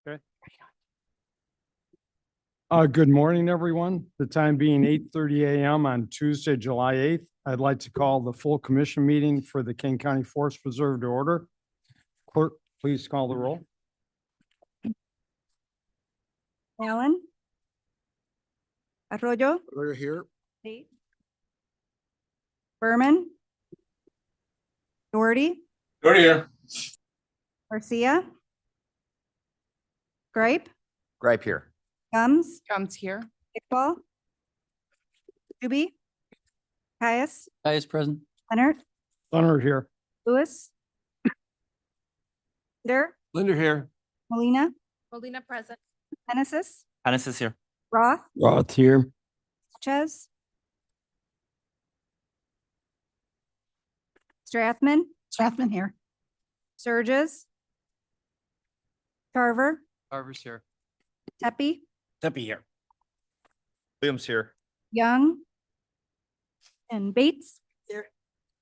Okay. Good morning, everyone. The time being 8:30 a.m. on Tuesday, July 8th. I'd like to call the full commission meeting for the Kane County Forest Preserve to order. Clerk, please call the roll. Allen. Arroyo. We're here. Tate. Berman. Doherty. Here. Garcia. Gripe. Gripe here. Gums. Comes here. Iqbal. Juby. Caius. Caius present. Leonard. Leonard here. Lewis. Linder here. Molina. Molina present. Genesis. Genesis here. Roth. Roth here. Sanchez. Strathman. Strathman here. Surges. Carver. Carver's here. Tepe. Tempe here. Williams here. Young. And Bates. Here.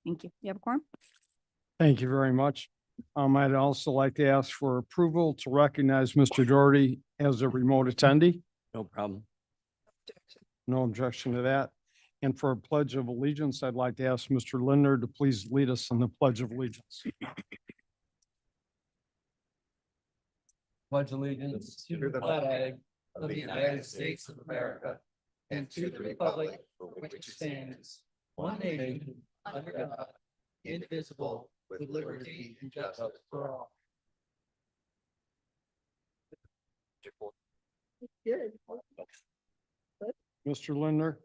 Thank you. You have a quorum? Thank you very much. I'd also like to ask for approval to recognize Mr. Doherty as a remote attendee. No problem. No objection to that. And for a pledge of allegiance, I'd like to ask Mr. Linder to please lead us in the pledge of allegiance. Pledge allegiance to the flag of the United States of America and to the republic for which it stands, one nation, under God, indivisible, with liberty and justice for all. Mr. Linder.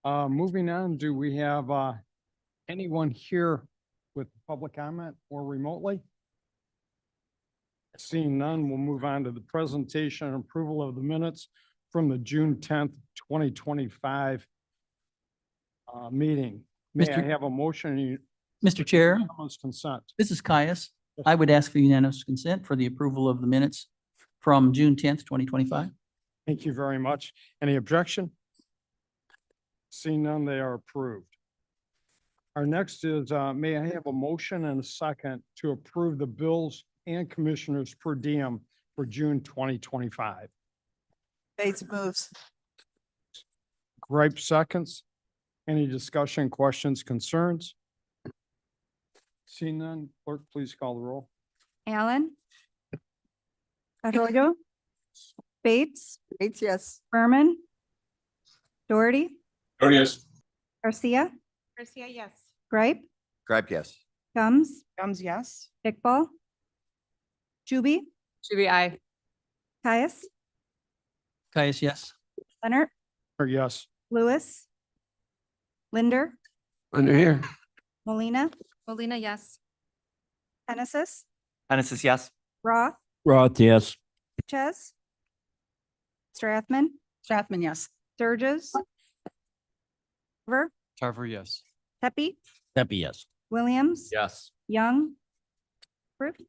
Moving on, do we have anyone here with public comment or remotely? Seeing none, we'll move on to the presentation and approval of the minutes from the June 10th, 2025 meeting. May I Mr. have a motion? Mr. Chair, Unanimous consent. this is Caius. I would ask for unanimous consent for the approval of the minutes from June 10th, 2025. Thank you very much. Any objection? Seeing none, they are approved. Our next is, may I have a motion and a second to approve the bills and commissioners per diem for June 2025? Bates moves. Gripe seconds. Any discussion, questions, concerns? Seeing none, clerk, please call the roll. Allen. Arroyo. Bates. Bates, yes. Berman. Doherty. Yes. Garcia. Garcia, yes. Gripe. Gripe, yes. Gums. Comes yes. Iqbal. Juby. Juby, aye. Caius. Caius, yes. Leonard. Or yes. Lewis. Linder. Linder here. Molina. Molina, yes. Genesis. Genesis, yes. Roth. Roth, yes. Sanchez. Strathman. Strathman, yes. Surges. Carver. Carver, yes. Tepe. Tempe, yes. Williams. Yes. Young. Approved.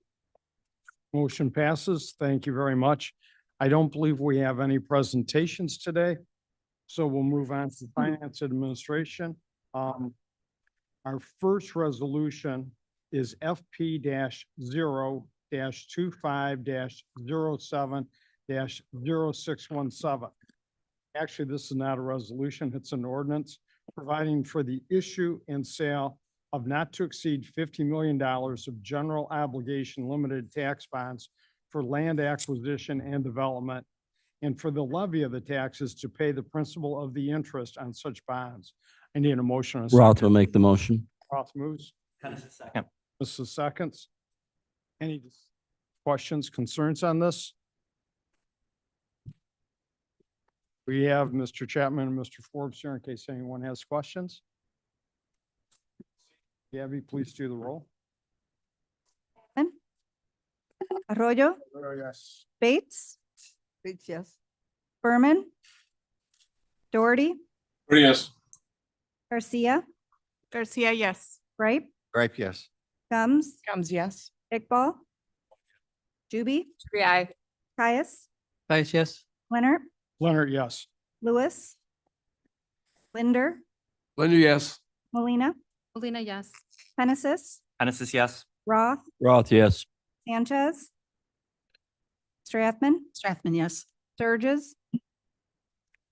Motion passes. Thank you very much. I don't believe we have any presentations today. So we'll move on to Finance Administration. Our first resolution is FP 0-25-07-0617. Actually, this is not a resolution, it's an ordinance providing for the issue and sale of not to exceed $50 million of general obligation limited tax bonds for land acquisition and development, and for the levy of the taxes to pay the principal of the interest on such bonds. I need a motion. and a Roth second. will make the motion. Roth moves. Genesis, second. Mrs. Seconds. Any questions, concerns on this? We have Mr. Chapman and Mr. Forbes here in case anyone has questions. Gabby, please do the roll. Arroyo. Yes. Bates. Bates, yes. Berman. Doherty. Yes. Garcia. Garcia, yes. Gripe. Gripe, yes. Gums. Comes yes. Iqbal. Juby. Juby, aye. Caius. Caius, yes. Leonard. Leonard, yes. Lewis. Linder. Linder, yes. Molina. Molina, yes. Genesis. Genesis, yes. Roth. Roth, yes. Sanchez. Strathman, Strathman, yes. Sturgis,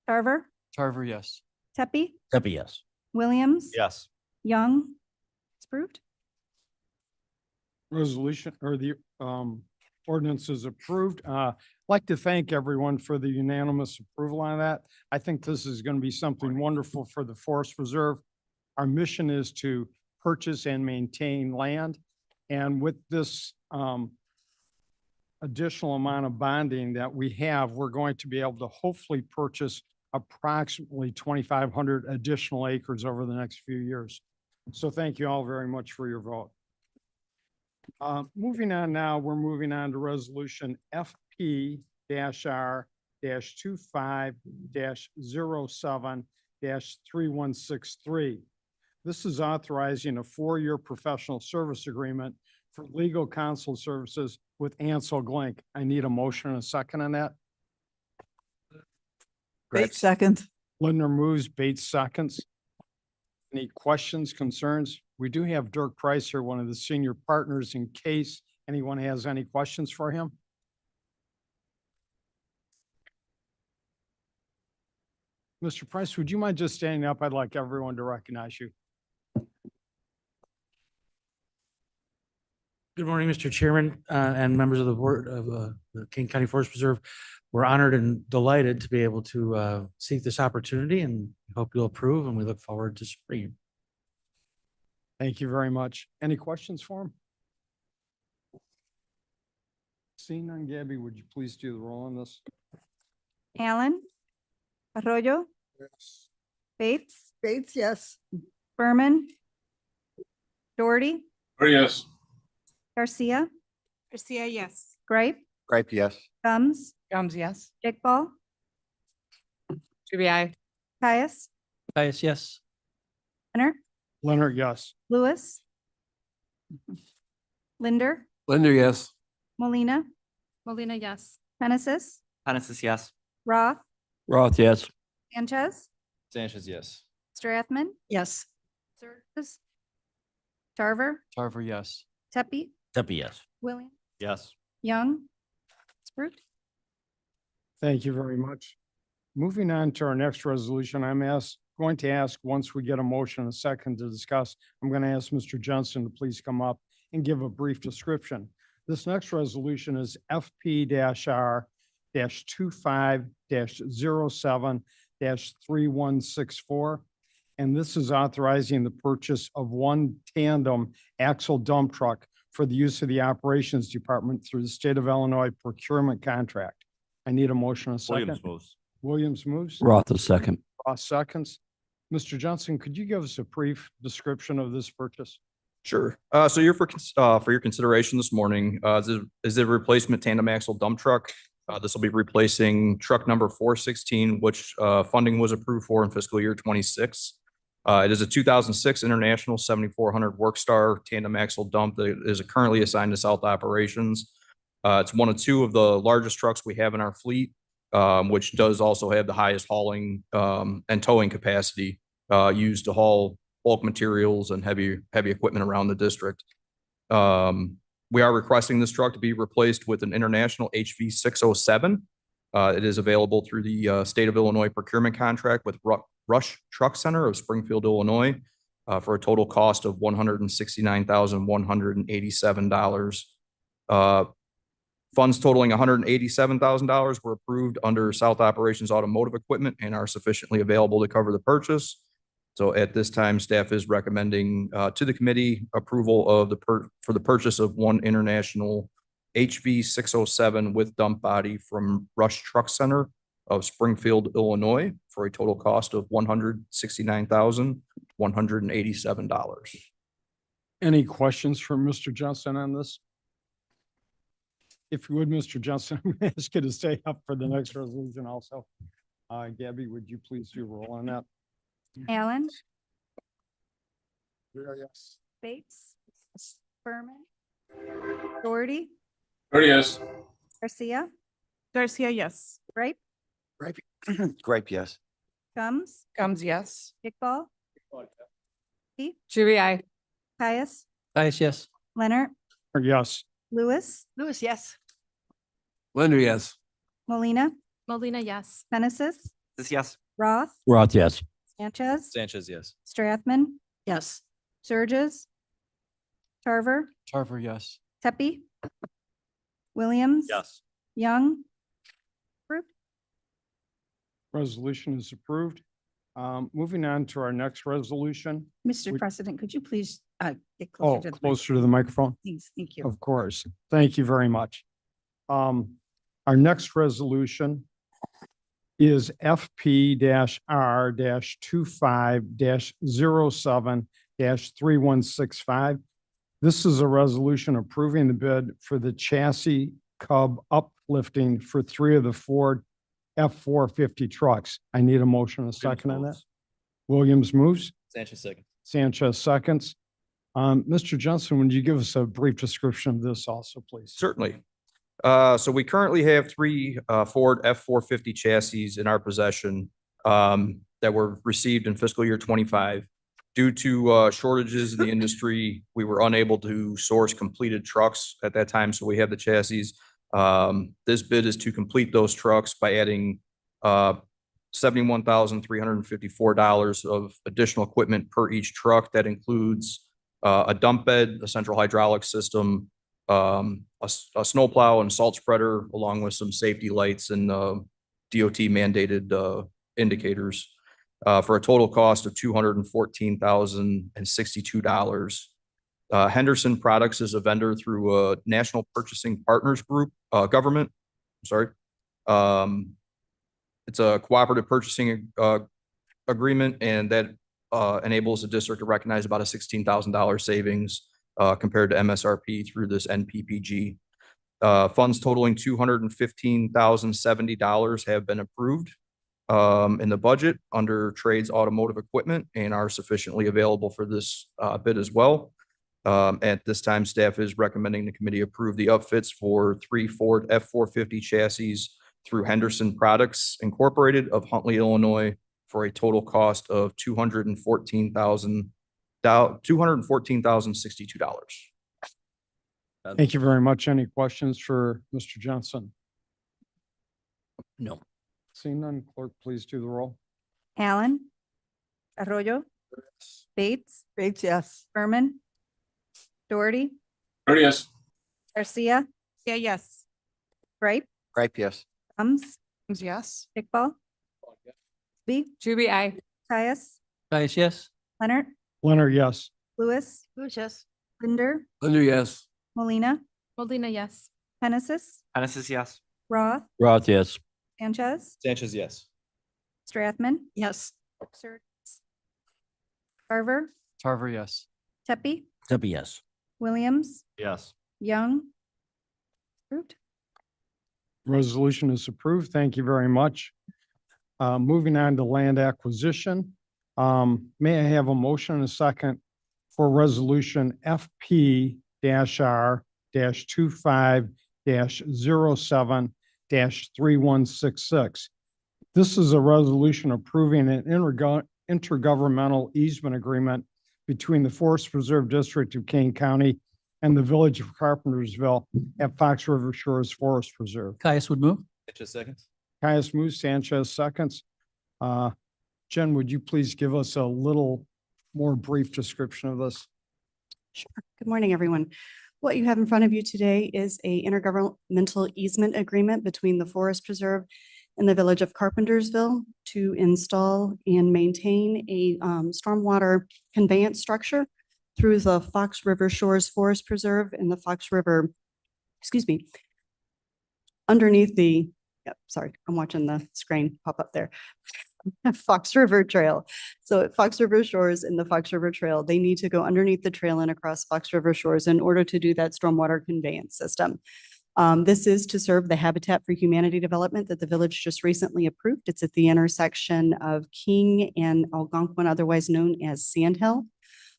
Tarver, Tarver, yes. Tepe, Debbie, yes. Williams. Yes. Young. It's approved. Resolution or the ordinance is approved. I'd like to thank everyone for the unanimous approval on that. I think this is going to be something wonderful for the Forest Reserve. Our mission is to purchase and maintain land. And with this additional amount of bonding that we have, we're going to be able to hopefully purchase approximately 2,500 additional acres over the next few years. So thank you all very much for your vote. Moving on now, we're moving on to resolution FP-R-25-07-3163. This is authorizing a 4-year professional service agreement for legal counsel services with Ansel Glink. I need a motion and a second on that. Bates, second. Lindner moves, Bates seconds. Any questions, concerns? We do have Dirk Price here, one of the senior partners, in case anyone has any questions for him. Mr. Price, would you mind just standing up? I'd like everyone to recognize you. Good morning, Mr. Chairman, and members of the board of the Kane County Forest Preserve. We're honored and delighted to be able to seek this opportunity, and hope you'll approve, and we look forward to supporting you. Thank you very much. Any questions for him? Seeing none, Gabby, would you please do the roll on this? Allen, Arroyo, Bates, Bates, yes. Berman, Doherty, Yes. Garcia, Garcia, yes. Gripe, Gripe, yes. Gums, Gums, yes. Iqbal, Trivia, Caius, Caius, yes. Leonard, Leonard, yes. Lewis, Linder, Linder, yes. Molina, Molina, yes. Genesis, Genesis, yes. Roth, Roth, yes. Sanchez, Sanchez, yes. Strathman, Yes. Sturgis, Tarver, Tarver, yes. Tepe, Debbie, yes. Williams, Yes. Young. It's approved. Thank you very much. Moving on to our next resolution, going to ask, once we get a motion and a second to discuss, I'm going to ask Mr. Johnson to please come up and give a brief description. This next resolution is FP-R-25-07-3164. And this is authorizing the purchase of one tandem axle dump truck for the use of the Operations Department through the State of Illinois procurement contract. I need a motion and a second. moves. Williams moves. Roth, the second. Ross seconds. Mr. Johnson, could you give us a brief description of this purchase? Sure. So you're for your consideration this morning, is the replacement tandem axle dump truck. This will be replacing truck number 416, which funding was approved for in fiscal year 26. It is a 2006 International 7400 Workstar tandem axle dump that is currently assigned to South Operations. It's one of two of the largest trucks we have in our fleet, which does also have the highest hauling and towing capacity used to haul bulk materials and heavy equipment around the district. We are requesting this truck to be replaced with an International HV 607. It is available through the State of Illinois procurement contract with Rush Truck Center of Springfield, Illinois, for a total cost of $169,187. Funds totaling $187,000 were approved under South Operations Automotive Equipment and are sufficiently available to cover the purchase. So at this time, staff is recommending to the committee approval of for the purchase of one International HV 607 with dump body from Rush Truck Center of Springfield, Illinois, for a total cost of $169,187. Any questions from Mr. Johnson on this? If you would, Mr. Johnson, I'm going to ask you to stay up for the next resolution also. Gabby, would you please do roll on that? Allen, Yes. Bates, Berman, Doherty, Yes. Garcia, Garcia, yes. Gripe, Gripe, yes. Gums, Gums, yes. Iqbal, Trivia, Caius, Caius, yes. Leonard, Yes. Lewis, Lewis, yes. Linder, yes. Molina, Molina, yes. Genesis, Yes. Roth, Roth, yes. Sanchez, Sanchez, yes. Strathman, Yes. Surges, Tarver, Tarver, yes. Tepe, Williams. Young. Approved. Resolution is approved. Moving on to our next resolution. Mr. We- President, could you please get Oh, closer to the closer to the microphone. please? Thank you. Of course. Thank you very much. Our next resolution is FP-R 25 07 3165. This is a resolution approving the bid for the chassis cub uplifting for 3 of the Ford F-450 trucks. I need a motion, a second on that. Williams moves. Sanchez, second. Sanchez seconds. Mr. Johnson, would you give us a brief description of this also, please? Certainly. So we currently have 3 Ford F-450 chassis in our possession that were received in fiscal year 25. Due to shortages in the industry, we were unable to source completed trucks at that time, so we have the chassis. This bid is to complete those trucks by adding $71,354 of additional equipment per each truck. That includes a dump bed, a central hydraulic system, a snowplow and salt spreader, along with some safety lights and DOT mandated indicators, for a total cost of $214,062. Henderson Products is a vendor through a National Purchasing Partners Group, government. Sorry. It's a cooperative purchasing agreement, and that enables the district to recognize about a $16,000 savings compared to MSRP through this NPPG. Funds totaling $215,070 have been approved in the budget under trades automotive equipment and are sufficiently available for this bid as well. At this time, staff is recommending the committee approve the upfits for 3 Ford F-450 chassis through Henderson Products Incorporated of Huntley, Illinois, for a total cost of $214,062. Thank you very much. Any questions for Mr. Johnson? No. Seeing none, clerk, please do the roll. Allen, Arroyo, Bates, Bates, yes. Berman, Doherty, Yes. Garcia, Yeah, yes. Gripe, Gripe, yes. Thumbs, Yes. Kickball, B, Juby, I. Caius, Caius, yes. Leonard, Leonard, yes. Lewis, Lewis, yes. Linder, Linder, yes. Molina, Molina, yes. Genesis, Genesis, yes. Roth, Roth, yes. Sanchez, Sanchez, yes. Strathman, Yes. Surges, Tarver, Tarver, yes. Tepe, Debbie, yes. Williams, Yes. Young. Approved. Resolution is approved. Thank you very much. Moving on to land acquisition. May I have a motion and a second for resolution FP-R 25 07 3166. This is a resolution approving an intergovernmental easement agreement between the Forest Preserve District of Kane County and the Village of Carpentersville at Fox River Shores Forest Preserve. Caius would move. Sanchez, seconds. Caius moves, Sanchez seconds. Jen, would you please give us a little more brief description of this? Sure. Good morning, everyone. What you have in front of you today is a intergovernmental easement agreement between the Forest Preserve and the Village of Carpentersville to install and maintain a stormwater conveyance structure through the Fox River Shores Forest Preserve and the Fox River, underneath the, sorry, I'm watching the screen pop up there. Fox River Trail. So at Fox River Shores and the Fox River Trail, they need to go underneath the trail and across Fox River Shores in order to do that stormwater conveyance system. This is to serve the Habitat for Humanity development that the village just recently approved. It's at the intersection of King and Algonquin, otherwise known as Sandhill.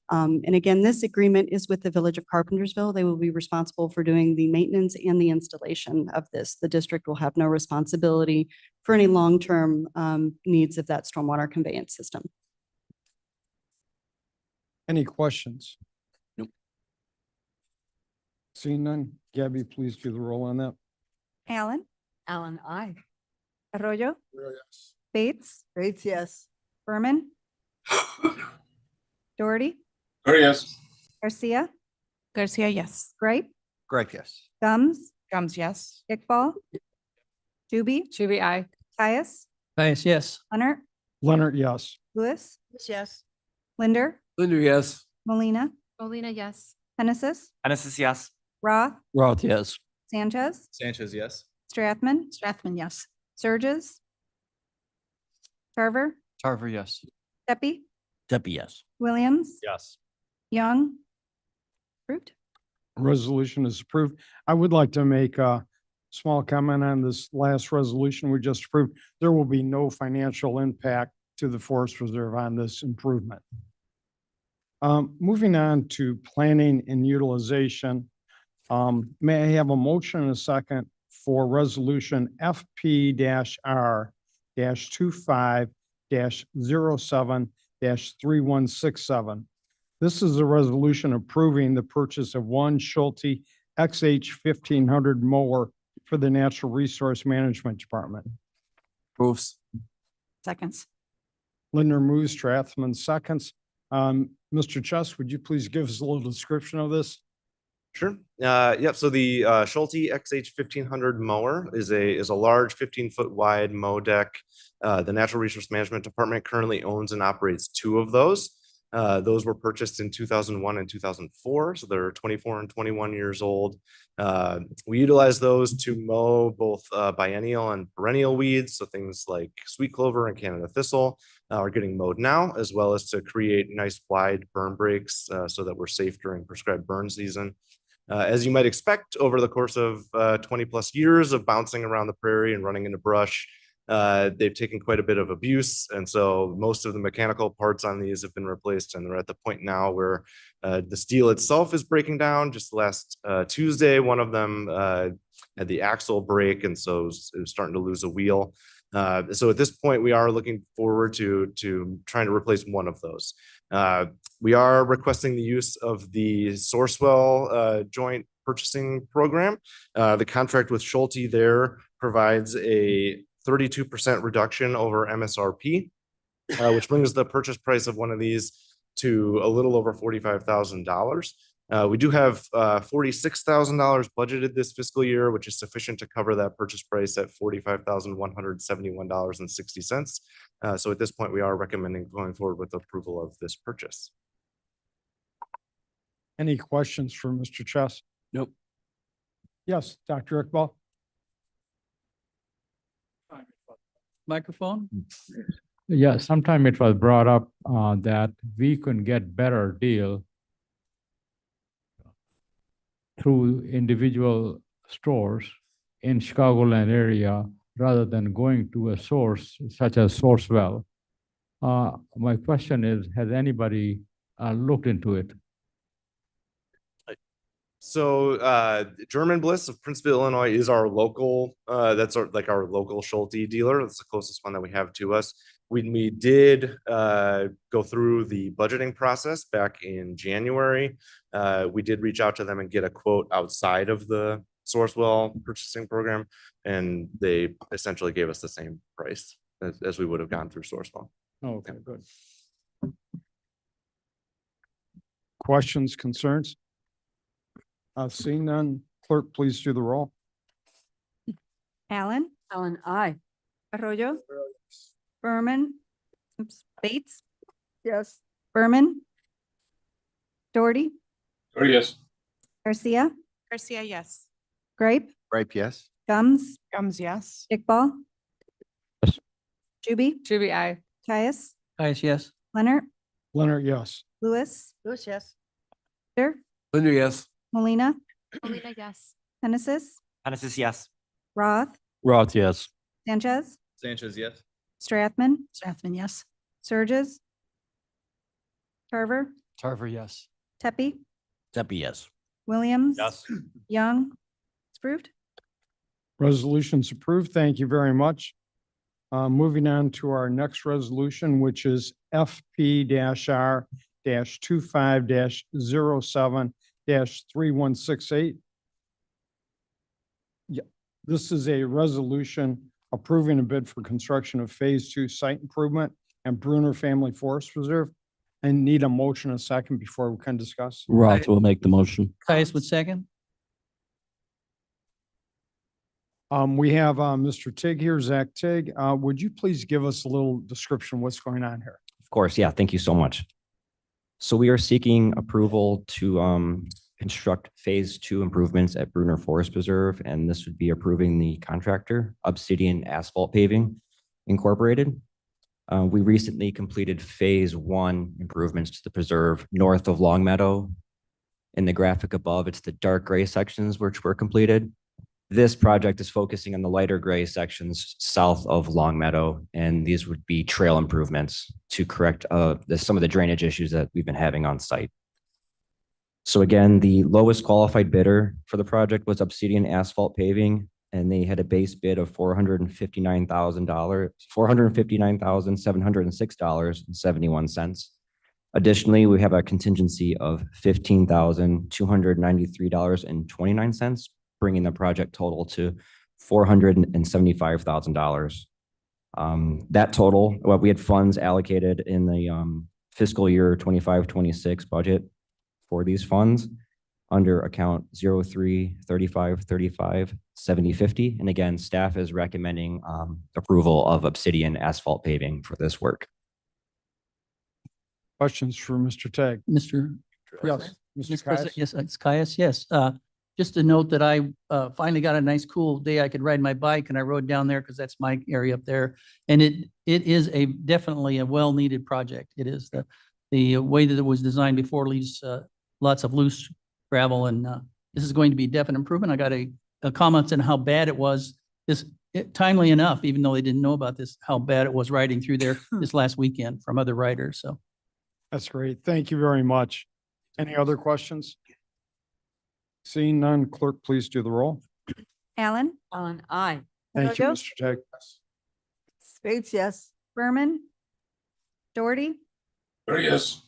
And again, this agreement is with the Village of Carpentersville. They will be responsible for doing the maintenance and the installation of this. The district will have no responsibility for any long-term needs of that stormwater conveyance system. Any questions? Nope. Seeing none, Gabby, please do the roll on that. Allen, Allen, I. Arroyo, Yes. Bates, Bates, yes. Berman, Doherty, yes. Garcia, Garcia, yes. Gripe, Gripe, yes. Gums, Gums, yes. Iqbal, Juby, Juby, I. Caius, Caius, yes. Leonard, Leonard, yes. Lewis, Yes. Linder, Linder, yes. Molina, Molina, yes. Hennessis, Hennessis, yes. Roth, Roth, yes. Sanchez, Sanchez, yes. Strathman, Strathman, yes. Surges, Tarver, Tarver, yes. Tepe, Debbie, yes. Williams, Yes. Young. Approved. Resolution is approved. I would like to make a small comment on this last resolution we just approved. There will be no financial impact to the Forest Reserve on this improvement. Moving on to planning and utilization. May I have a motion and a second for resolution FP-R 25 07 3167. This is a resolution approving the purchase of one Schulte XH 1500 mower for the Natural Resource Management Department. Moves. Seconds. Linder moves, Strathman seconds. Mr. Chess, would you please give us a little description of this? Sure. Yep. So the Schulte XH 1500 mower is a large 15-foot wide mow deck. The Natural Resource Management Department currently owns and operates two of those. Those were purchased in 2001 and 2004, so they're 24 and 21 years old. We utilize those to mow both biennial and perennial weeds, so things like sweet clover and Canada thistle are getting mowed now, as well as to create nice wide burn breaks so that we're safe during prescribed burn season. As you might expect, over the course of 20 plus years of bouncing around the prairie and running into brush, they've taken quite a bit of abuse. And so most of the mechanical parts on these have been replaced, and they're at the point now where the steel itself is breaking down. Just last Tuesday, one of them had the axle break, and so it was starting to lose a wheel. So at this point, we are looking forward to trying to replace one of those. We are requesting the use of the Sourcewell joint purchasing program. The contract with Schulte there provides a 32% reduction over MSRP, which brings the purchase price of one of these to a little over $45,000. We do have $46,000 budgeted this fiscal year, which is sufficient to cover that purchase price at $45,171.60. So at this point, we are recommending going forward with approval of this purchase. Any questions for Mr. Chess? Nope. Yes, Dr. Iqbal. Microphone? Yeah, sometime it was brought up that we can get better deal through individual stores in Chicagoland area rather than going to a source such as Sourcewell. My question is, has anybody looked into it? So German Bliss of Princeville, Illinois is our local, that's our local Schulte dealer. That's the closest one that we have to us. When we did go through the budgeting process back in January, we did reach out to them and get a quote outside of the Sourcewell purchasing program, and they essentially gave us the same price as we would have gone through Sourcewell. Oh, okay, good. Questions, concerns? Seeing none, clerk, please do the roll. Allen, Allen, I. Arroyo, Berman, Bates, Yes. Berman, Doherty, Yes. Garcia, Garcia, yes. Gripe, Gripe, yes. Gums, Gums, yes. Iqbal. Yes. Juby, Juby, I. Caius, Caius, yes. Leonard, Leonard, yes. Lewis, Lewis, yes. Linder, Linder, yes. Molina, Molina, yes. Hennessis, Hennessis, yes. Roth, Roth, yes. Sanchez, Sanchez, yes. Strathman, Strathman, yes. Surges, Tarver, Tarver, yes. Tepe, Debbie, yes. Williams. Yes. Young. It's approved. Resolution's approved. Thank you very much. Moving on to our next resolution, which is FP-R 25 07 3168. Yeah, This is a resolution approving a bid for construction of Phase 2 site improvement and Bruner Family Forest Reserve. And need a motion and a second before we can discuss. Roth will make the motion. Caius would second. We have Mr. Tig here, Zach Tig. Would you please give us a little description of what's going on here? Of course, yeah, thank you so much. So we are seeking approval to construct Phase 2 improvements at Bruner Forest Preserve, and this would be approving the contractor, Obsidian Asphalt Paving Incorporated. We recently completed Phase 1 improvements to the preserve north of Long Meadow. In the graphic above, it's the dark gray sections which were completed. This project is focusing on the lighter gray sections south of Long Meadow, and these would be trail improvements to correct some of the drainage issues that we've been having on site. So again, the lowest qualified bidder for the project was Obsidian Asphalt Paving, and they had a base bid of $459,706.71. Additionally, we have a contingency of $15,293.29, bringing the project total to $475,000. That total, well, we had funds allocated in the fiscal year 25-26 budget for these funds under account 03-35-35-70-50. And again, staff is recommending approval of Obsidian Asphalt Paving for this work. Questions for Mr. Tig? Mr. Yes. Mr. President, Caius? yes, it's Caius, yes. Just to note that I finally got a nice cool day I could ride my bike, and I rode down there because that's my area up there. And it is definitely a well-needed project. It is the way that it was designed before leaves lots of loose gravel, and this is going to be a definite improvement. I got a comment on how bad it was timely enough, even though they didn't know about this, how bad it was riding through there this last weekend from other riders. So That's great. Thank you very much. Any other questions? Seeing none, clerk, please do the roll. Allen, Allen, aye. Thank you, Virgo? Mr. Tig. Spades, yes. Berman, Doherty, Yes.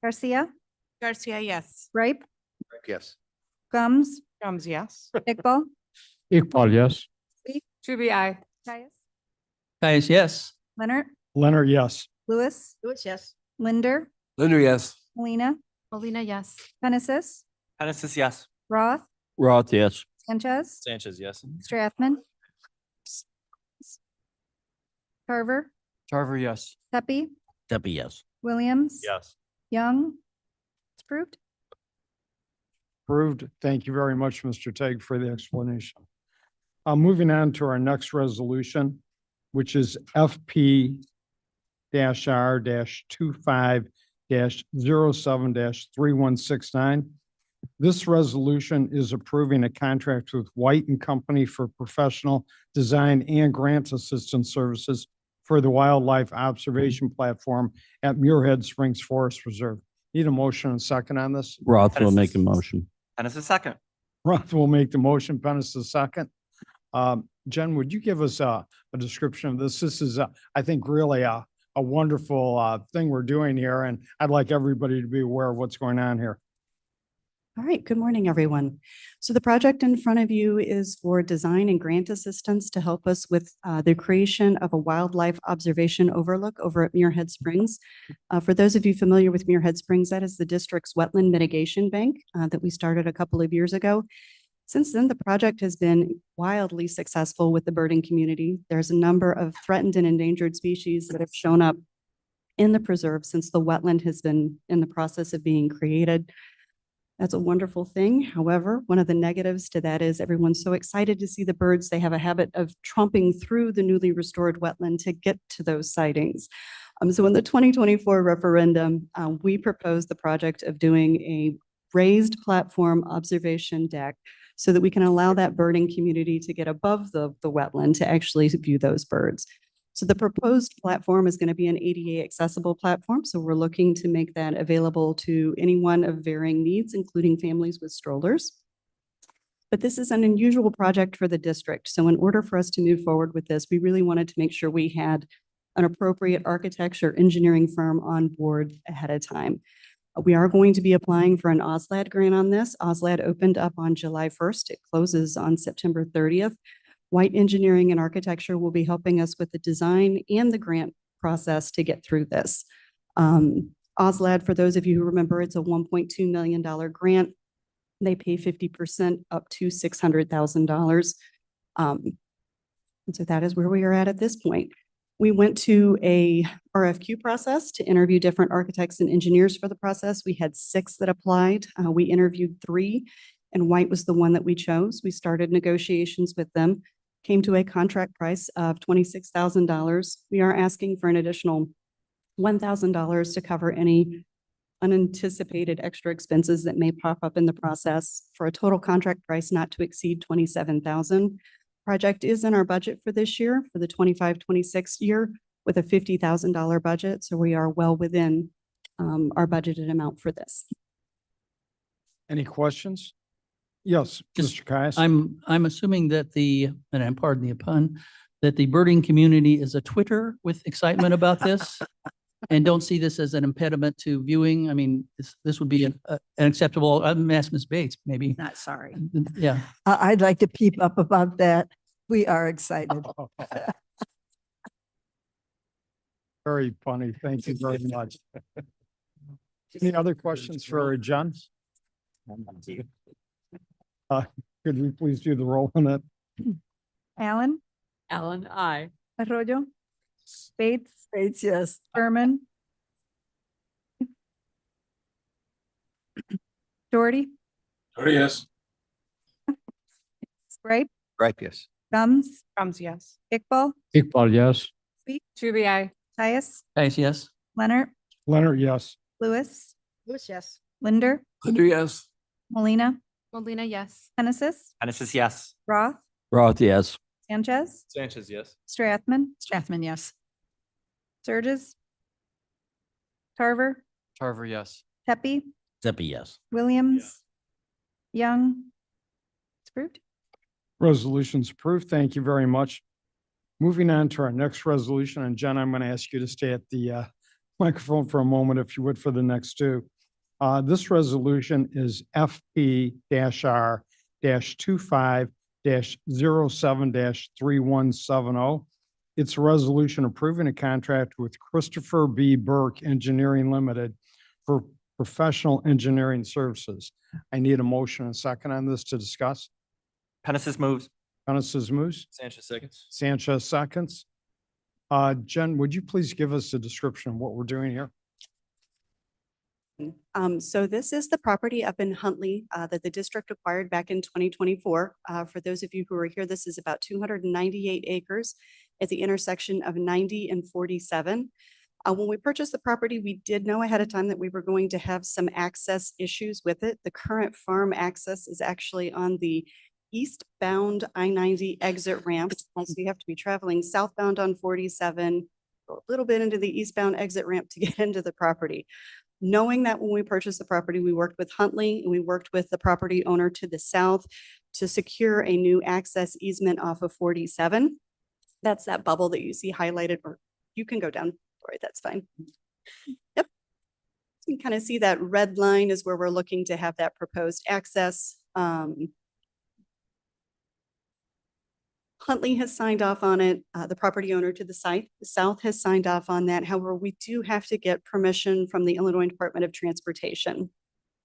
Garcia, Garcia, yes. Ripe, Yes. Gums, Gums, yes. Iqbal, Iqbal, yes. Truby, I. Caius, Caius, yes. Leonard, Leonard, yes. Lewis, Lewis, yes. Linder, Linder, yes. Molina, Molina, yes. Genesis, Genesis, yes. Roth, Roth, yes. Sanchez, Sanchez, yes. Strathman, Carver, Tarver, yes. Pepe, Debbie, yes. Williams. Yes. Young. It's approved. Approved. Thank you very much, Mr. Tig, for the explanation. Moving on to our next resolution, which is FP-R-25-07-3169. This resolution is approving a contract with White and Company for professional design and grant assistance services for the wildlife observation platform at Muirhead Springs Forest Reserve. Need a motion and second on this? Roth will make a motion. And it's a second. Roth will make the motion. Pennis the second. Jen, would you give us a description of this? This is, I think, really a wonderful thing we're doing here, and I'd like everybody to be aware of what's going on here. All right, good morning, everyone. So the project in front of you is for design and grant assistance to help us with the creation of a wildlife observation overlook over at Muirhead Springs. For those of you familiar with Muirhead Springs, that is the district's wetland mitigation bank that we started a couple of years ago. Since then, the project has been wildly successful with the birding community. There's a number of threatened and endangered species that have shown up in the preserve since the wetland has been in the process of being created. That's a wonderful thing. However, one of the negatives to that is everyone's so excited to see the birds. They have a habit of tromping through the newly restored wetland to get to those sightings. So in the 2024 referendum, we proposed the project of doing a raised platform observation deck so that we can allow that birding community to get above the wetland to actually view those birds. So the proposed platform is going to be an ADA accessible platform. So we're looking to make that available to anyone of varying needs, including families with strollers. But this is an unusual project for the district. So in order for us to move forward with this, we really wanted to make sure we had an appropriate architecture engineering firm on board ahead of time. We are going to be applying for an OSLAD grant on this. OSLAD opened up on July 1st. It closes on September 30th. White Engineering and Architecture will be helping us with the design and the grant process to get through this. OSLAD, for those of you who remember, it's a $1.2 million grant. They pay 50% up to $600,000. And so that is where we are at this point. We went to a RFQ process to interview different architects and engineers for the process. We had 6 that applied. We interviewed 3, and White was the one that we chose. We started negotiations with them, came to a contract price of $26,000. We are asking for an additional $1,000 to cover any unanticipated extra expenses that may pop up in the process for a total contract price not to exceed $27,000. Project is in our budget for this year, for the 25-26 year, with a $50,000 budget. So we are well within our budgeted amount for this. Any questions? Yes, Just- Mr. Caius. I'm assuming that and I'm pardon the pun, that the birding community is a Twitter with excitement about this and don't see this as an impediment to viewing. I mean, this would be an acceptable, I'm asking Ms. Bates, maybe. Not sorry. Yeah. I'd like to peep up about that. We are excited. Very funny. Thank you very much. Any other questions for Jen? Could we please do the roll on that? Allen, Alan, I. Arroyo, Bates, Bates, yes. Sherman, Doherty, Yes. Gripe, Gripe, yes. Gums, Yes. Iqbal, Iqbal, yes. Truby, I. Caius, Guys, yes. Leonard, Leonard, yes. Lewis, Lewis, yes. Linder, Linder, yes. Molina, Molina, yes. Hennessis, Hennessis, yes. Roth, Roth, yes. Sanchez, Sanchez, yes. Strathman, Strathman, yes. Surges, Tarver, Tarver, yes. Pepe, Zeppy, yes. Williams, Young. It's approved. Resolution's approved. Thank you very much. Moving on to our next resolution, and Jen, I'm going to ask you to stay at the microphone for a moment, if you would, for the next 2. This resolution is FP-R-25-07-3170. It's a resolution approving a contract with Christopher B. Burke Engineering Limited for professional engineering services. I need a motion and second on this to discuss. Hennessis moves. Hennessis moves. Sanchez seconds. Sanchez seconds. Jen, would you please give us a description of what we're doing here? So this is the property up in Huntley that the district acquired back in 2024. For those of you who are here, this is about 298 acres at the intersection of 90 and 47. When we purchased the property, we did know ahead of time that we were going to have some access issues with it. The current farm access is actually on the eastbound I-90 exit ramp. So you have to be traveling southbound on 47, a little bit into the eastbound exit ramp to get into the property. Knowing that when we purchased the property, we worked with Huntley and we worked with the property owner to the south to secure a new access easement off of 47. That's that bubble that you see highlighted, or you can go down. Sorry, that's fine. Yep. You can kind of see that red line is where we're looking to have that proposed access. Huntley has signed off on it. The property owner to the south has signed off on that. However, we do have to get permission from the Illinois Department of Transportation.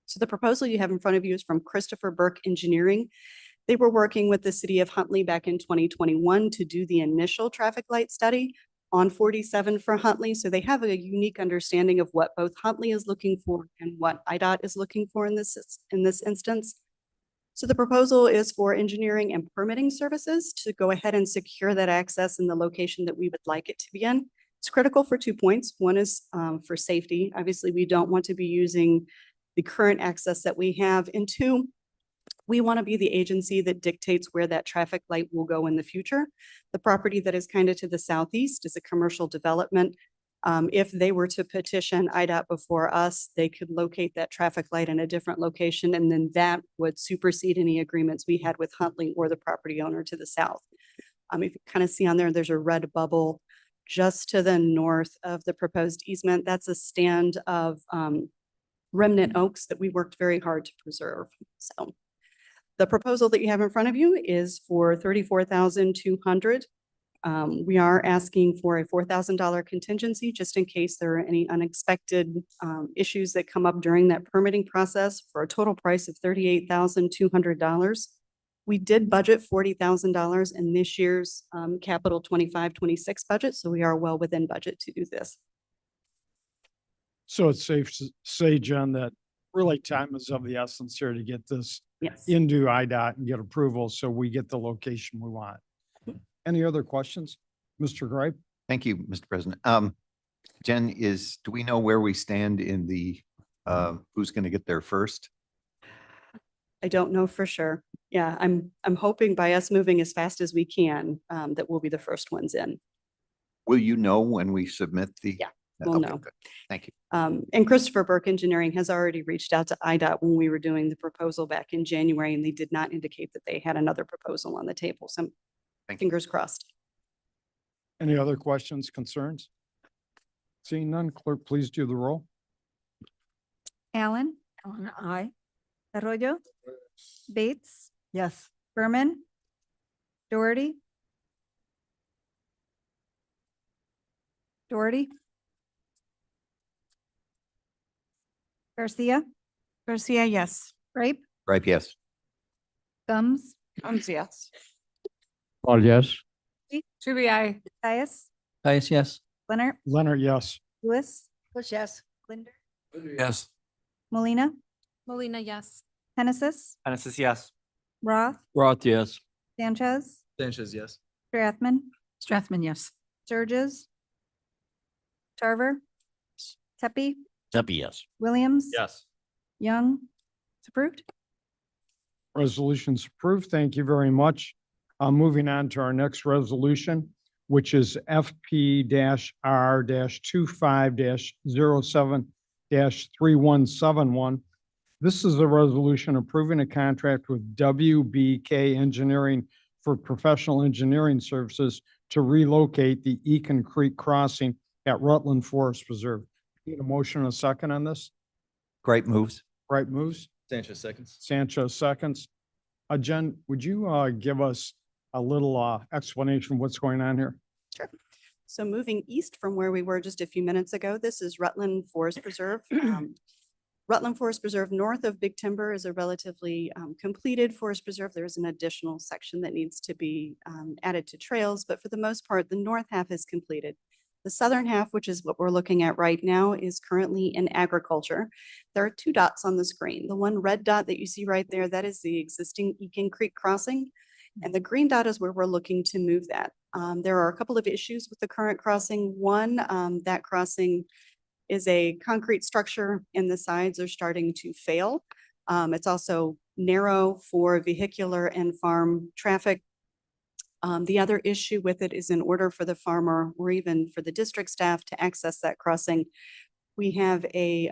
So the proposal you have in front of you is from Christopher Burke Engineering. They were working with the city of Huntley back in 2021 to do the initial traffic light study on 47 for Huntley. So they have a unique understanding of what both Huntley is looking for and what IDOT is looking for in this instance. So the proposal is for engineering and permitting services to go ahead and secure that access in the location that we would like it to be in. It's critical for 2 points. One is for safety. Obviously, we don't want to be using the current access that we have. And 2, we want to be the agency that dictates where that traffic light will go in the future. The property that is kind of to the southeast is a commercial development. If they were to petition IDOT before us, they could locate that traffic light in a different location, and then that would supersede any agreements we had with Huntley or the property owner to the south. If you kind of see on there, there's a red bubble just to the north of the proposed easement. That's a stand of remnant oaks that we worked very hard to preserve. So The proposal that you have in front of you is for 34,200. We are asking for a $4,000 contingency just in case there are any unexpected issues that come up during that permitting process for a total price of $38,200. We did budget $40,000 in this year's capital 25-26 budget, so we are well within budget to do this. So it's safe to say, Jen, that really time is of the essence here to get this Yes. into IDOT and get approval so we get the location we want. Any other questions? Mr. Gripe? Thank you, Mr. President. Jen, do we know where we stand in the, who's going to get there first? I don't know for sure. Yeah, I'm hoping by us moving as fast as we can, that we'll be the first ones in. Will you know when we submit the? Yeah, we'll Okay, know. good. Thank you. And Christopher Burke Engineering has already reached out to IDOT when we were doing the proposal back in January, and they did not indicate that they had another proposal on the table. So Thank you. fingers crossed. Any other questions, concerns? Seeing none, clerk, please do the roll. Allen. Allen, aye. Arroyo. Bates. Yes. Berman. Doherty. Doherty. Garcia. Garcia, yes. Gripe. Right, yes. Gums. Gums, yes. Paul, yes. True, I. Caius. Caius, yes. Leonard. Leonard, yes. Lewis. Bush, yes. Linder. Yes. Molina. Molina, yes. Hennessis. Hennessis, yes. Roth. Roth, yes. Sanchez. Sanchez, yes. Strathman. Strathman, yes. Sturgis. Tarver. Tepe. Debbie, yes. Williams. Yes. Young. It's approved. Resolution's approved. Thank you very much. Moving on to our next resolution, which is FP-R-25-07-3171. This is a resolution approving a contract with WBK Engineering for professional engineering services to relocate the Eakin Creek Crossing at Rutland Forest Preserve. Need a motion and a second on this? Great moves. Right moves? Sanchez seconds. Sanchez seconds. Jen, would you give us a little explanation of what's going on here? Sure. So moving east from where we were just a few minutes ago, this is Rutland Forest Preserve. Rutland Forest Preserve north of Big Timber is a relatively completed forest preserve. There's an additional section that needs to be added to trails, but for the most part, the north half is completed. The southern half, which is what we're looking at right now, is currently in agriculture. There are two dots on the screen. The one red dot that you see right there, that is the existing Eakin Creek crossing. And the green dot is where we're looking to move that. There are a couple of issues with the current crossing. One, that crossing is a concrete structure and the sides are starting to fail. It's also narrow for vehicular and farm traffic. The other issue with it is in order for the farmer or even for the district staff to access that crossing, we have a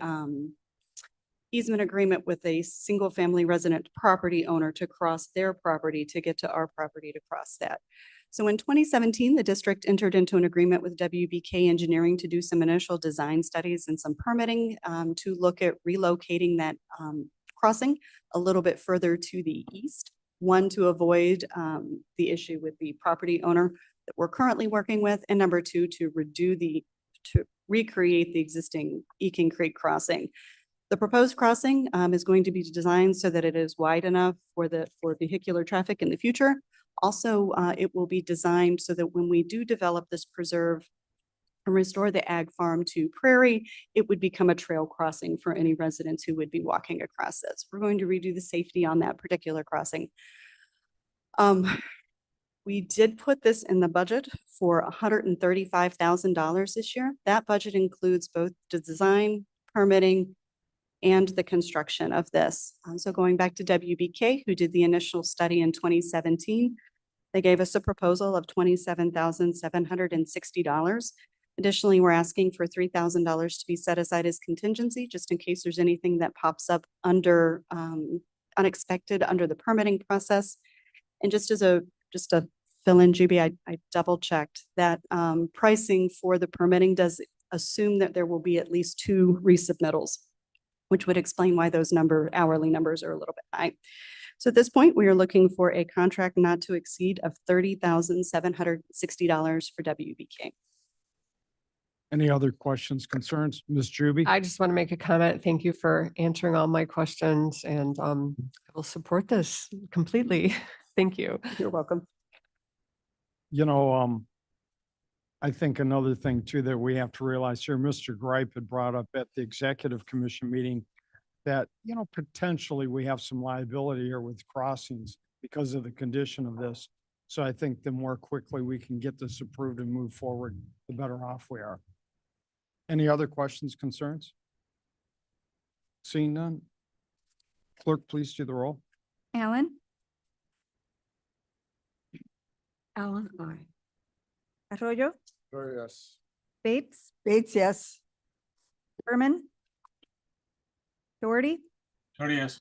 easement agreement with a single family resident property owner to cross their property to get to our property to cross that. So in 2017, the district entered into an agreement with WBK Engineering to do some initial design studies and some permitting to look at relocating that crossing a little bit further to the east. One, to avoid the issue with the property owner that we're currently working with, and number two, to recreate the existing Eakin Creek crossing. The proposed crossing is going to be designed so that it is wide enough for vehicular traffic in the future. Also, it will be designed so that when we do develop this preserve and restore the ag farm to prairie, it would become a trail crossing for any residents who would be walking across this. We're going to redo the safety on that particular crossing. We did put this in the budget for $135,000 this year. That budget includes both the design, permitting, and the construction of this. So going back to WBK, who did the initial study in 2017, they gave us a proposal of $27,760. Additionally, we're asking for $3,000 to be set aside as contingency, just in case there's anything that pops up under unexpected under the permitting process. And just a fill in, GB, I double checked that pricing for the permitting does assume that there will be at least 2 resubmittals, which would explain why those hourly numbers are a little bit high. So at this point, we are looking for a contract not to exceed of $30,760 for WBK. Any other questions, concerns? Ms. Juby? I just want to make a comment. Thank you for answering all my questions and I will support this completely. Thank you. You're welcome. You know, I think another thing too that we have to realize here, Mr. Gripe had brought up at the executive commission meeting that, you know, potentially we have some liability here with crossings because of the condition of this. So I think the more quickly we can get this approved and move forward, the better off we are. Any other questions, concerns? Seeing none. Clerk, please do the roll. Allen, Alan, aye. Arroyo, Yes. Bates, Bates, yes. Berman, Doherty, Yes.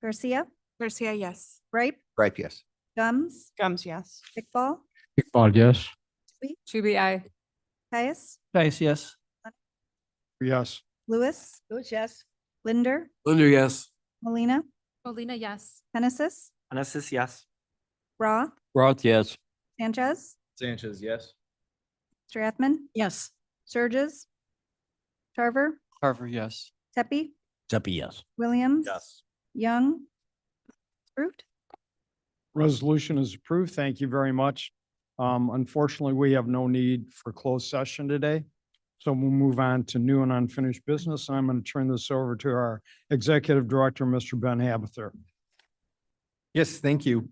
Garcia, Garcia, yes. Ripe, Gripe, yes. Gums, Gums, yes. Iqbal, Iqbal, yes. Tooby, aye. Caius, Dice, yes. Yes. Lewis, Lewis, yes. Linder, Linder, yes. Molina, Molina, yes. Genesis, Genesis, yes. Raw, Roth, yes. Sanchez, Sanchez, yes. Strathman, Yes. Surges, Tarver, Carver, yes. Tepe, Zeppy, yes. Williams, Young, approved. Resolution is approved. Thank you very much. Unfortunately, we have no need for closed session today. So we'll move on to new and unfinished business. And I'm going to turn this over to our Executive Director, Mr. Ben Habather. Yes, thank you.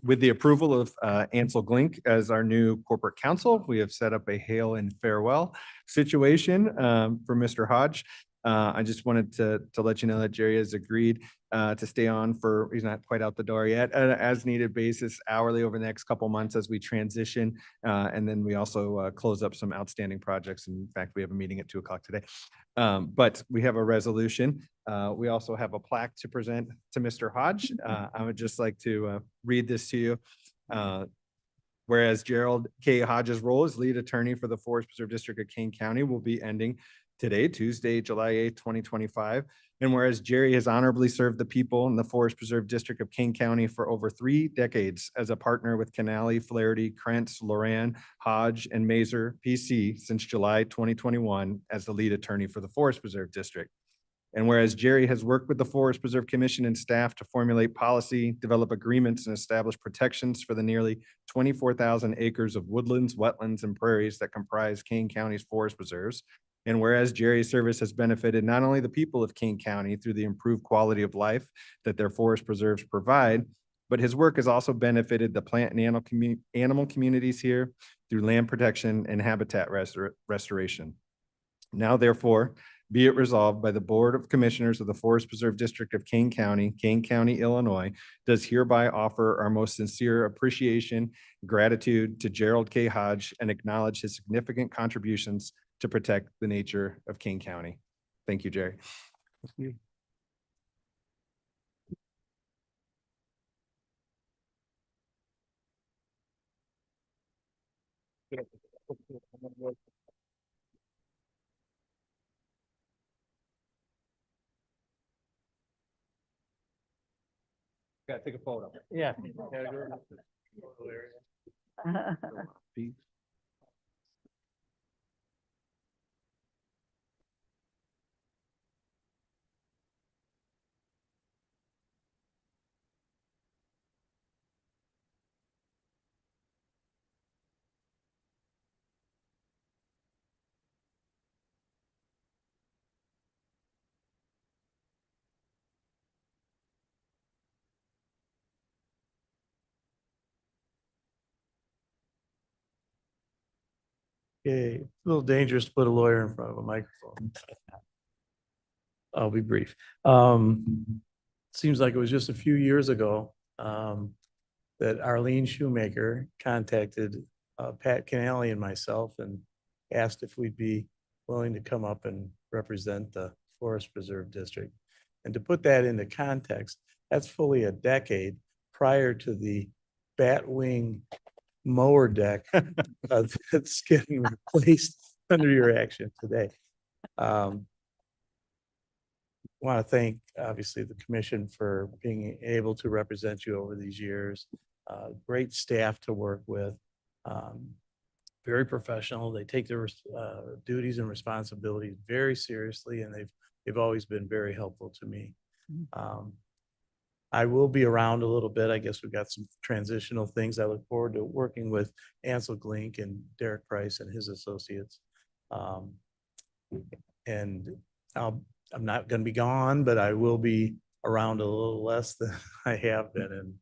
With the approval of Ansel Glink as our new corporate counsel, we have set up a hail and farewell situation for Mr. Hodge. I just wanted to let you know that Jerry has agreed to stay on for, he's not quite out the door yet, as needed basis hourly over the next couple months as we transition. And then we also close up some outstanding projects. In fact, we have a meeting at 2:00 today. But we have a resolution. We also have a plaque to present to Mr. Hodge. I would just like to read this to you. Whereas Gerald K. Hodge's role as lead attorney for the Forest Preserve District of Kane County will be ending today, Tuesday, July 8th, 2025. And whereas Jerry has honorably served the people in the Forest Preserve District of Kane County for over 3 decades as a partner with Canale, Flaherty, Krentz, Loran, Hodge, and Mazer, PC, since July 2021 as the lead attorney for the Forest Preserve District. And whereas Jerry has worked with the Forest Preserve Commission and staff to formulate policy, develop agreements, and establish protections for the nearly 24,000 acres of woodlands, wetlands, and prairies that comprise Kane County's forest preserves. And whereas Jerry's service has benefited not only the people of Kane County through the improved quality of life that their forest preserves provide, but his work has also benefited the plant and animal communities here through land protection and habitat restoration. Now, therefore, be it resolved by the Board of Commissioners of the Forest Preserve District of Kane County, Illinois, does hereby offer our most sincere appreciation, gratitude to Gerald K. Hodge, and acknowledge his significant contributions to protect the nature of Kane County. Thank you, Jerry. Got to take a photo. Yeah. Okay, a little dangerous to put a lawyer in front of a microphone. I'll be brief. Seems like it was just a few years ago that Arlene Shoemaker contacted Pat Canale and myself and asked if we'd be willing to come up and represent the Forest Preserve District. And to put that into context, that's fully a decade prior to the Batwing mower deck that's getting replaced under your action today. Want to thank obviously the commission for being able to represent you over these years. Great staff to work with. Very professional. They take their duties and responsibilities very seriously, and they've always been very helpful to me. I will be around a little bit. I guess we've got some transitional things. I look forward to working with Ansel Glink and Derek Price and his associates. And I'm not going to be gone, but I will be around a little less than I have been. And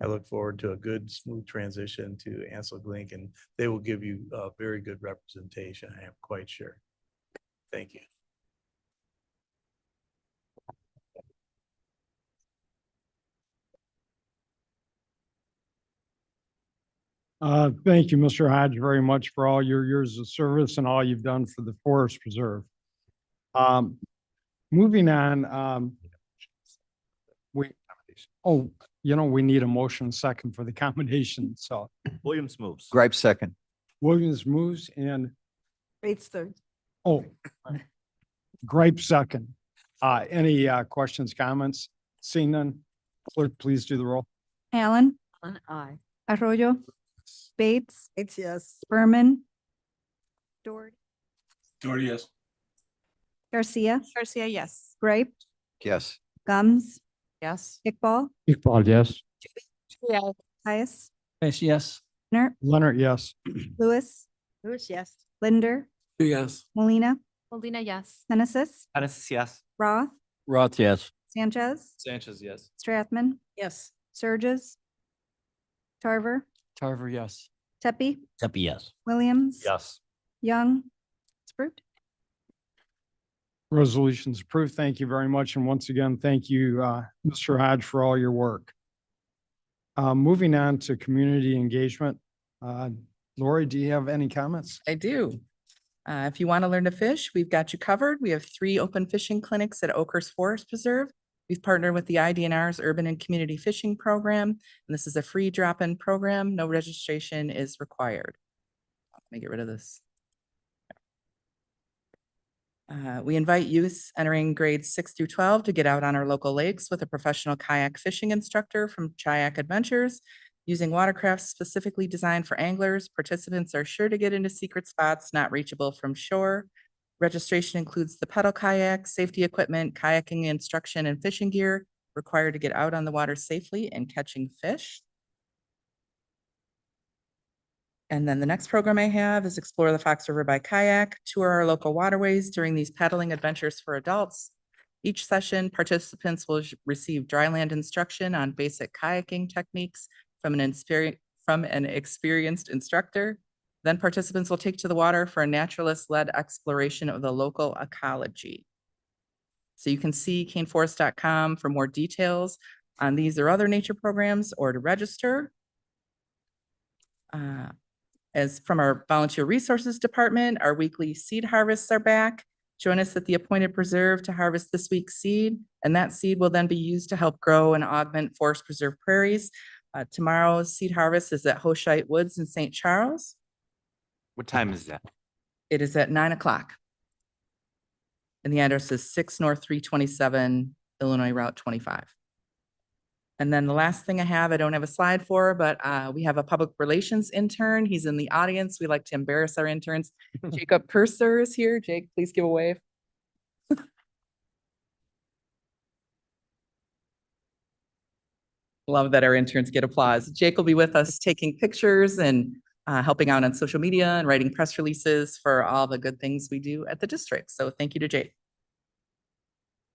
I look forward to a good, smooth transition to Ansel Glink, and they will give you a very good representation. I am quite sure. Thank you. Thank you, Mr. Hodge, very much for all your years of service and all you've done for the Forest Preserve. Moving on, we need a motion second for the combination, so Williams moves. Gripe second. Williams moves and, Bates third. Gripe second. Any questions, comments? Seeing none, clerk, please do the roll. Allen, Aye. Arroyo, Bates, Bates, yes. Berman, Doherty, Doherty, yes. Garcia, Garcia, yes. Gripe, Yes. Gums, Yes. Iqbal, Iqbal, yes. Yeah. Caius, Yes. Leonard, yes. Lewis, Lewis, yes. Linder, Yes. Molina, Molina, yes. Hennessy, Yes. Roth, Roth, yes. Sanchez, Sanchez, yes. Strathman, Yes. Surges, Tarver, Tarver, yes. Tepe, Tepe, yes. Williams, Yes. Young. It's approved. Resolution's approved. Thank you very much. And once again, thank you, Mr. Hodge, for all your work. Moving on to community engagement. Lori, do you have any comments? I do. If you want to learn to fish, we've got you covered. We have 3 open fishing clinics at Oakhurst Forest Preserve. We've partnered with the IDNR's Urban and Community Fishing Program, and this is a free drop-in program. No registration is required. Let me get rid of this. We invite youth entering grades 6 through 12 to get out on our local lakes with a professional kayak fishing instructor from Kayak Adventures. Using watercraft specifically designed for anglers, participants are sure to get into secret spots not reachable from shore. Registration includes the pedal kayak, safety equipment, kayaking instruction, and fishing gear required to get out on the water safely and catching fish. And then the next program I have is Explore the Fox River by Kayak, tour our local waterways during these paddling adventures for adults. Each session, participants will receive dryland instruction on basic kayaking techniques from an experienced instructor. Then participants will take to the water for a naturalist-led exploration of the local ecology. So you can see kaneforest.com for more details on these or other nature programs or to register. As from our volunteer resources department, our weekly seed harvests are back. Join us at the appointed preserve to harvest this week's seed, and that seed will then be used to help grow and augment forest preserve prairies. Tomorrow's seed harvest is at Hoshite Woods in St. Charles. What time is that? It is at 9 o'clock. And the address is 6 North 327 Illinois Route 25. And then the last thing I have, I don't have a slide for, but we have a public relations intern. He's in the audience. We like to embarrass our interns. Jacob Purser is here. Jake, please give a wave. Love that our interns get applause. Jake will be with us taking pictures and helping out on social media and writing press releases for all the good things we do at the district. So thank you to Jake.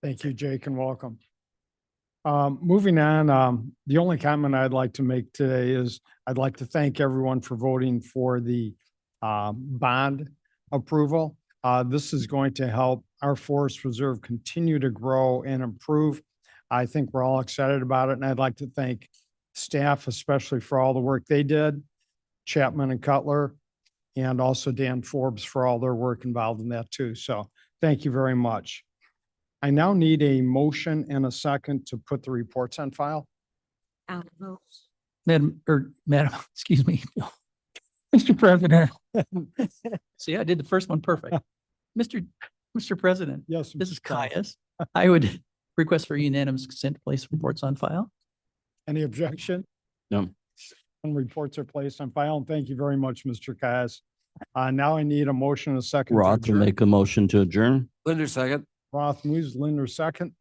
Thank you, Jake, and welcome. Moving on, the only comment I'd like to make today is I'd like to thank everyone for voting for the bond approval. This is going to help our forest reserve continue to grow and improve. I think we're all excited about it, and I'd like to thank staff, especially for all the work they did, Chapman and Cutler, and also Dan Forbes for all their work involved in that too. So thank you very much. I now need a motion and a second to put the reports on file. Madam, excuse me, Mr. President. See, I did the first one perfect. Mr. President. Yes. This is Caius. I would Request for unanimous consent to place reports on file. Any objection? No. And reports are placed on file. And thank you very much, Mr. Kaz. Now I need a motion, and a second. to Roth to adjourn. make a motion to adjourn. Linder second. Roth moves, Linder second.